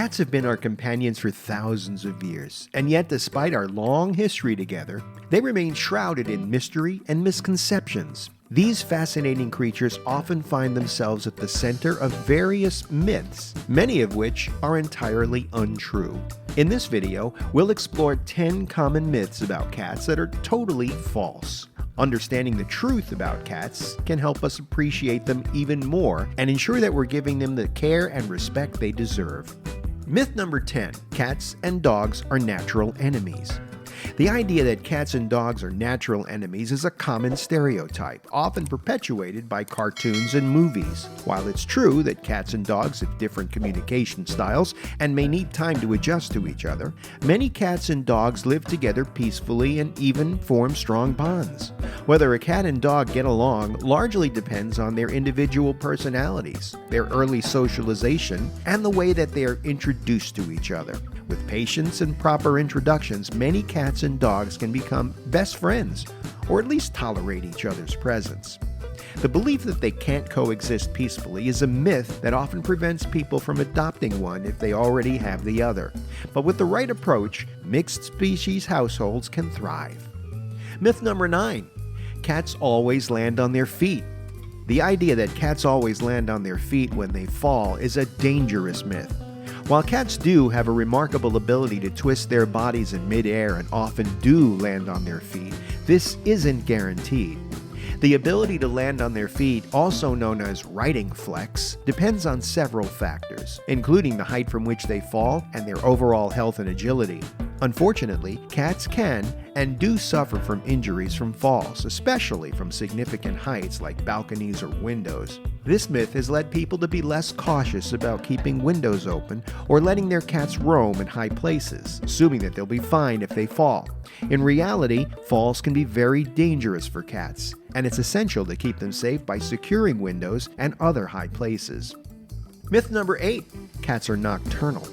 Cats have been our companions for thousands of years, and yet despite our long history together, they remain shrouded in mystery and misconceptions. These fascinating creatures often find themselves at the center of various myths, many of which are entirely untrue. In this video, we'll explore 10 common myths about cats that are totally false. Understanding the truth about cats can help us appreciate them even more and ensure that we're giving them the care and respect they deserve. Myth number 10. Cats and dogs are natural enemies. The idea that cats and dogs are natural enemies is a common stereotype, often perpetuated by cartoons and movies. While it's true that cats and dogs have different communication styles and may need time to adjust to each other, many cats and dogs live together peacefully and even form strong bonds. Whether a cat and dog get along largely depends on their individual personalities, their early socialization, and the way that they are introduced to each other. With patience and proper introductions, many cats and dogs can become best friends, or at least tolerate each other's presence. The belief that they can't coexist peacefully is a myth that often prevents people from adopting one if they already have the other. But with the right approach, mixed species households can thrive. Myth number 9. Cats always land on their feet. The idea that cats always land on their feet when they fall is a dangerous myth. While cats do have a remarkable ability to twist their bodies in midair and often do land on their feet, this isn't guaranteed. The ability to land on their feet, also known as riding flex, depends on several factors, including the height from which they fall and their overall health and agility. Unfortunately, cats can and do suffer from injuries from falls, especially from significant heights like balconies or windows. This myth has led people to be less cautious about keeping windows open or letting their cats roam in high places, assuming that they'll be fine if they fall. In reality, falls can be very dangerous for cats, and it's essential to keep them safe by securing windows and other high places. Myth number 8. Cats are nocturnal.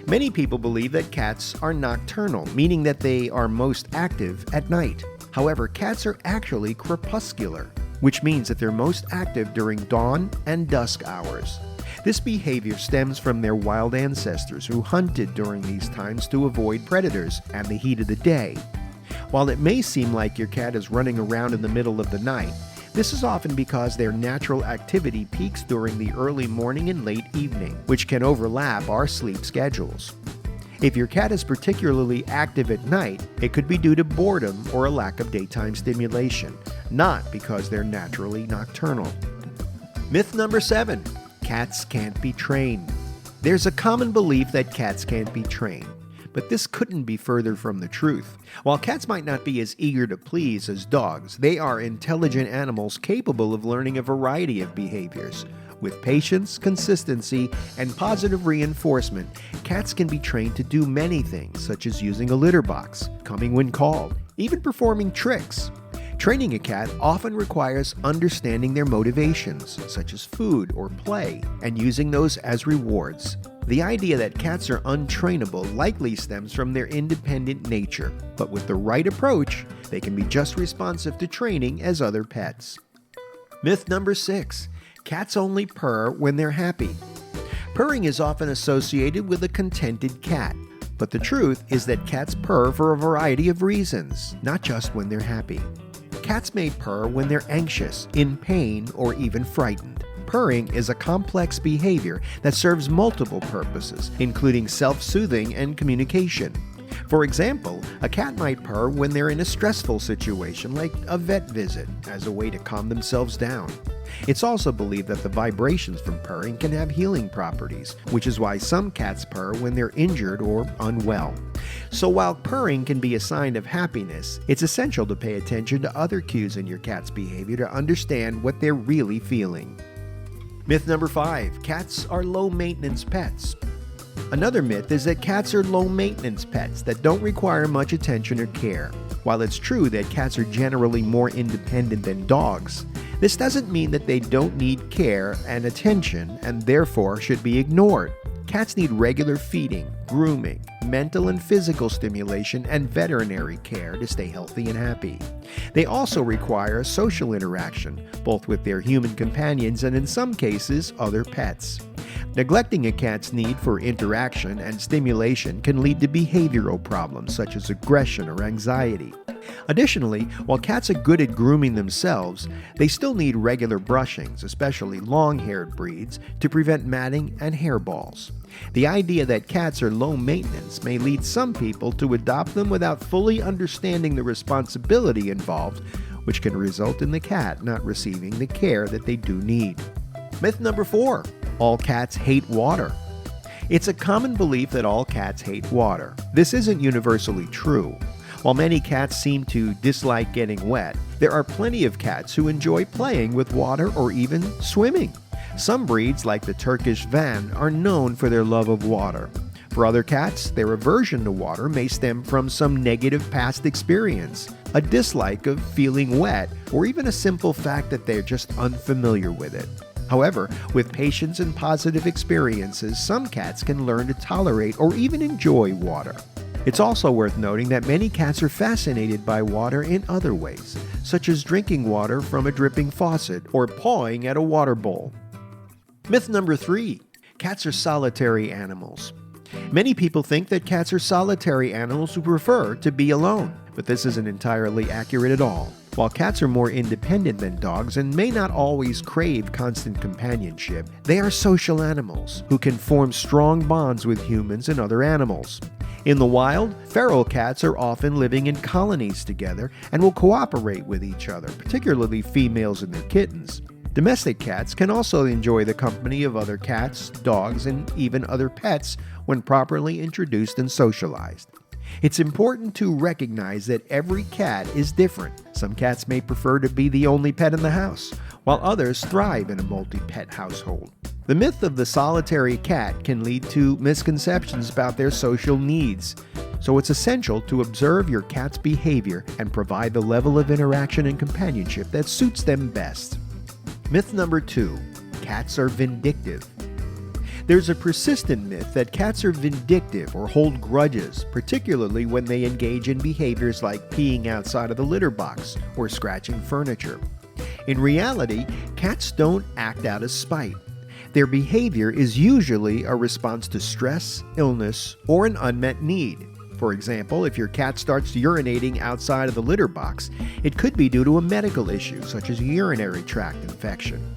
Many people believe that cats are nocturnal, meaning that they are most active at night. However, cats are actually crepuscular, which means that they're most active during dawn and dusk hours. This behavior stems from their wild ancestors who hunted during these times to avoid predators and the heat of the day. While it may seem like your cat is running around in the middle of the night, this is often because their natural activity peaks during the early morning and late evening, which can overlap our sleep schedules. If your cat is particularly active at night, it could be due to boredom or a lack of daytime stimulation, not because they're naturally nocturnal. Myth number 7. Cats can't be trained. There's a common belief that cats can't be trained, but this couldn't be further from the truth. While cats might not be as eager to please as dogs, they are intelligent animals capable of learning a variety of behaviors. With patience, consistency, and positive reinforcement, cats can be trained to do many things, such as using a litter box, coming when called, even performing tricks. Training a cat often requires understanding their motivations, such as food or play, and using those as rewards. The idea that cats are untrainable likely stems from their independent nature, but with the right approach, they can be just responsive to training as other pets. Myth number 6. Cats only purr when they're happy. Purring is often associated with a contented cat, but the truth is that cats purr for a variety of reasons, not just when they're happy. Cats may purr when they're anxious, in pain, or even frightened. Purring is a complex behavior that serves multiple purposes, including self-soothing and communication. For example, a cat might purr when they're in a stressful situation like a vet visit, as a way to calm themselves down. It's also believed that the vibrations from purring can have healing properties, which is why some cats purr when they're injured or unwell. So while purring can be a sign of happiness, it's essential to pay attention to other cues in your cat's behavior to understand what they're really feeling. Myth number 5. Cats are low-maintenance pets. Another myth is that cats are low-maintenance pets that don't require much attention or care. While it's true that cats are generally more independent than dogs, this doesn't mean that they don't need care and attention and therefore should be ignored. Cats need regular feeding, grooming, mental and physical stimulation, and veterinary care to stay healthy and happy. They also require social interaction, both with their human companions and in some cases, other pets. Neglecting a cat's need for interaction and stimulation can lead to behavioral problems such as aggression or anxiety. Additionally, while cats are good at grooming themselves, they still need regular brushings, especially long-haired breeds, to prevent matting and hairballs. The idea that cats are low maintenance may lead some people to adopt them without fully understanding the responsibility involved, which can result in the cat not receiving the care that they do need. Myth number 4. All cats hate water. It's a common belief that all cats hate water. This isn't universally true. While many cats seem to dislike getting wet, there are plenty of cats who enjoy playing with water or even swimming. Some breeds, like the Turkish Van, are known for their love of water. For other cats, their aversion to water may stem from some negative past experience, a dislike of feeling wet, or even a simple fact that they're just unfamiliar with it. However, with patience and positive experiences, some cats can learn to tolerate or even enjoy water. It's also worth noting that many cats are fascinated by water in other ways, such as drinking water from a dripping faucet or pawing at a water bowl. Myth number 3. Cats are solitary animals. Many people think that cats are solitary animals who prefer to be alone, but this isn't entirely accurate at all. While cats are more independent than dogs and may not always crave constant companionship, they are social animals who can form strong bonds with humans and other animals. In the wild, feral cats are often living in colonies together and will cooperate with each other, particularly females and their kittens. Domestic cats can also enjoy the company of other cats, dogs, and even other pets when properly introduced and socialized. It's important to recognize that every cat is different. Some cats may prefer to be the only pet in the house, while others thrive in a multi-pet household. The myth of the solitary cat can lead to misconceptions about their social needs, so it's essential to observe your cat's behavior and provide the level of interaction and companionship that suits them best. Myth number 2. Cats are vindictive. There's a persistent myth that cats are vindictive or hold grudges, particularly when they engage in behaviors like peeing outside of the litter box or scratching furniture. In reality, cats don't act out of spite. Their behavior is usually a response to stress, illness, or an unmet need. For example, if your cat starts urinating outside of the litter box, it could be due to a medical issue such as a urinary tract infection,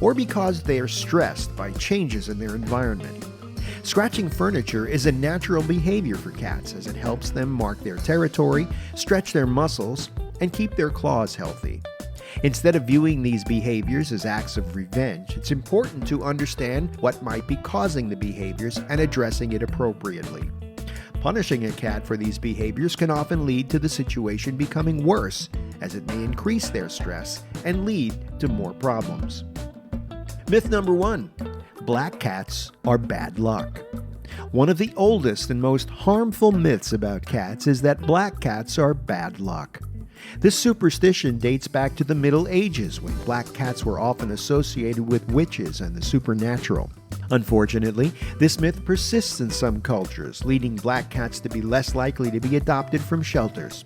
or because they are stressed by changes in their environment. Scratching furniture is a natural behavior for cats as it helps them mark their territory, stretch their muscles, and keep their claws healthy. Instead of viewing these behaviors as acts of revenge, it's important to understand what might be causing the behaviors and addressing it appropriately. Punishing a cat for these behaviors can often lead to the situation becoming worse, as it may increase their stress and lead to more problems. Myth number 1. Black cats are bad luck. One of the oldest and most harmful myths about cats is that black cats are bad luck. This superstition dates back to the Middle Ages, when black cats were often associated with witches and the supernatural. Unfortunately, this myth persists in some cultures, leading black cats to be less likely to be adopted from shelters.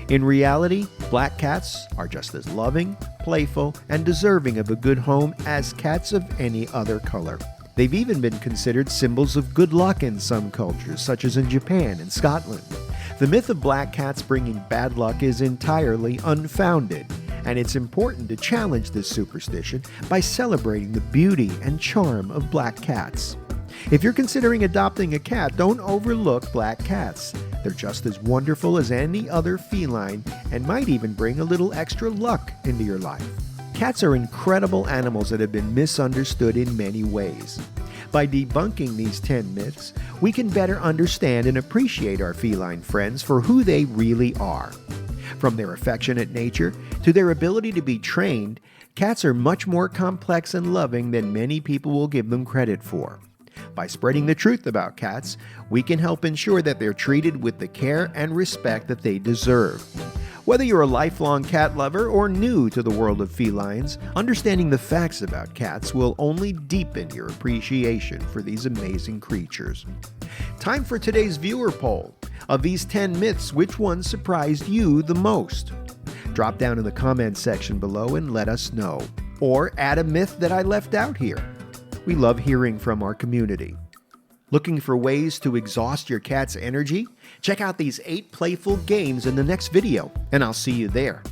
In reality, black cats are just as loving, playful, and deserving of a good home as cats of any other color. They've even been considered symbols of good luck in some cultures, such as in Japan and Scotland. The myth of black cats bringing bad luck is entirely unfounded, and it's important to challenge this superstition by celebrating the beauty and charm of black cats. If you're considering adopting a cat, don't overlook black cats. They're just as wonderful as any other feline and might even bring a little extra luck into your life. Cats are incredible animals that have been misunderstood in many ways. By debunking these 10 myths, we can better understand and appreciate our feline friends for who they really are. From their affectionate nature to their ability to be trained, cats are much more complex and loving than many people will give them credit for. By spreading the truth about cats, we can help ensure that they're treated with the care and respect that they deserve. Whether you're a lifelong cat lover or new to the world of felines, understanding the facts about cats will only deepen your appreciation for these amazing creatures. Time for today's viewer poll. Of these 10 myths, which one surprised you the most? Drop down in the comments section below and let us know. Or add a myth that I left out here. We love hearing from our community. Looking for ways to exhaust your cat's energy? Check out these 8 playful games in the next video, and I'll see you there.